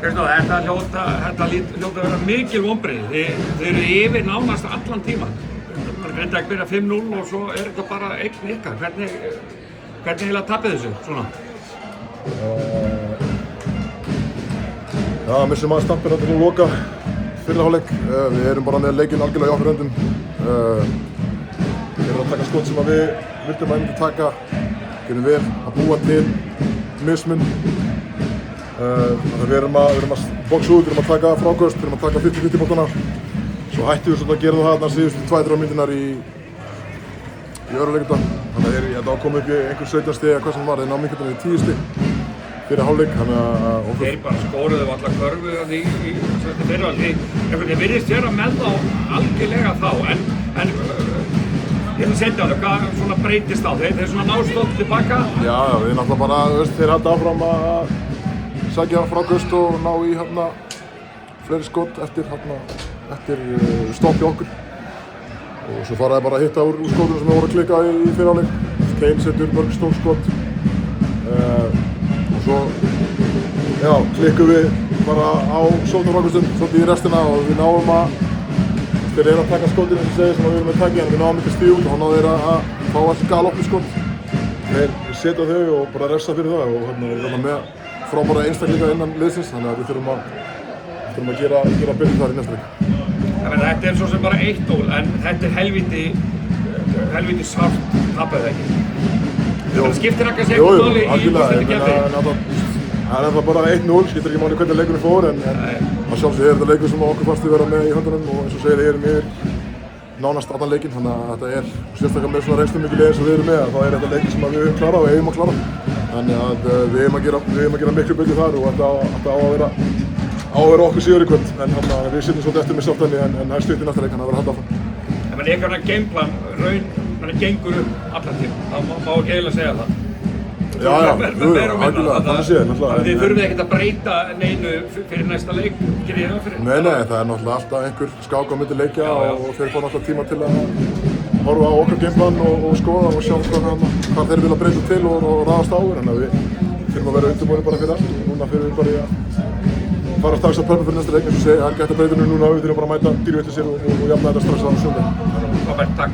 Kristó, þetta hljóta að vera mikil vonbrigði. Þið eru yfir nánast allan tíman. Grindavík byrja 5-0 og svo er þetta bara eign ykkar. Hvernig eiginlega tapið þessu svona? Já, missum aðeins stampinn að loka fyrri hálfleik. Við erum bara með leikinn algjörlega í okkar höndum. Við erum að taka skot sem við vildum að myndi taka. Gerum vel að búa til mismun. Við erum að boxa út, við erum að taka fráköst, við erum að taka 50-50 boltana. Svo hættum við svolítið að gera það þarna síðustu 2-3 mínúturnar í öðru leiknum. Þannig að þetta á komið upp í einhver 17 stig eða hvað sem var, þeir ná minnkutinni í 10 stig fyrir hálfleik. Þeir bara skóruðu allar körfu í fyrra. Þið virðist vera með þá algjörlega þá, en hérna setja alveg, hvað svona breytist á þeir? Þeir svona nástótt tilbaka? Já, við náttúrulega bara, þeir halda áfram að sækja fráköst og ná í fleiri skot eftir stopp hjá okkur. Og svo fara þeir bara að hitta úr skotunum sem við vorum að klikka í fyrri hálfleik. Kane setur mörg stór skot. Og svo klikkum við bara á sótum fráköstum svolítið í restina og við náum að þeir eru að taka skotin eins og segir sem við erum að taka en við náum ekki stíð út og þá náðu þeir að fá allir galopni skot. Þeir setja þau og bara refsa fyrir það og við erum með frábæra einstaklinga innan liðsins, þannig að við þurfum að gera betur þar í næsta leik. Þetta er svo sem bara 1-0, en þetta er helvíti sárt tapað ekki. Það skiptir ekki að segja eitthvað máli í úrslitaleiknum keppni. Það er bara 1-0, skiptir ekki máli hvernig leikurinn fór, en að sjálfsögðu er þetta leikur sem okkur fannst við vera með í höndunum og eins og segir erum yfir nánast allan leikinn, þannig að þetta er sérstaklega með svona reynslumikið lið eins og við erum með, þá er þetta leikur sem við höfum klárað og eigum að klára. Þannig að við eigum að gera miklu betur þar og þetta á að vera okkur síður í kvöld, en við sitjum svolítið eftir með sjálfdæmi en það er stutt í næsta leik, þannig að það verður að halda áfram. En ykkar gameplan gengur upp allan tíma, það má ekki eiginlega segja það. Já, algjörlega, þannig séð, náttúrulega. Þið þurfið ekkert að breyta neinu fyrir næsta leik, gerir ég það fyrir? Nei, það er náttúrulega alltaf einhver skák á milli leikja og þeir fá náttúrulega tíma til að horfa á okkar gameplan og skoða og sjá hvað þeir vilja breyta til og ráðast á yfir. Þannig að við þurfum að vera undirbúinir bara fyrir allt. Núna fyrir við bara í að fara strax að preppa fyrir næsta leik, eins og segja, það er ekki hægt að breyta núna, við þurfum bara að mæta dýrvitið sér og jafna þetta strax á sunnudag. Takk.